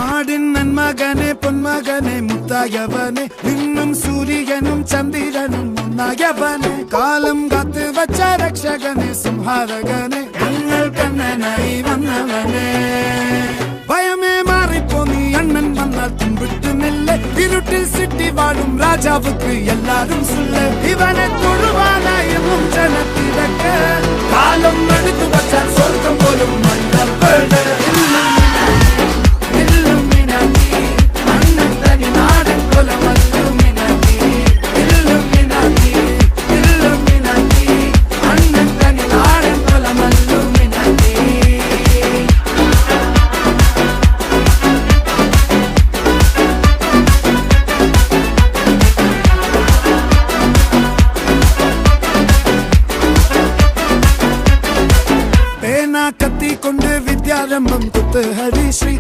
നാടിൻ നന്മകനെ പൊന്മകനെ മുത്തായവനെ നിന്നും സൂര്യനും ചന്ദ്രനും ഒന്നായവനെ കാലം കാത്ത് വച്ച രക്ഷകനെ സംഹാരകനെ ഞങ്ങൾ കണ്ണനായി വന്നവനെ ഭയമേ മാറിപ്പോ നീ അണ്ണൻ വന്നാൽ തുമ്പിട്ടുന്നില്ല ഇരുട്ടിൽ സിറ്റി വാഴും രാജാവുക്ക് എല്ലാരും സുല്ല ഇവനെ തൊഴുവാനായും ജനത്തിരക്ക് കാലം എടുത്തു വച്ചാൽ സ്വർഗം പോലും മണ്ണപ്പേട് കത്തി കൊണ്ട് വിദ്യാരംഭം കുത്ത് ഹരി ശ്രീ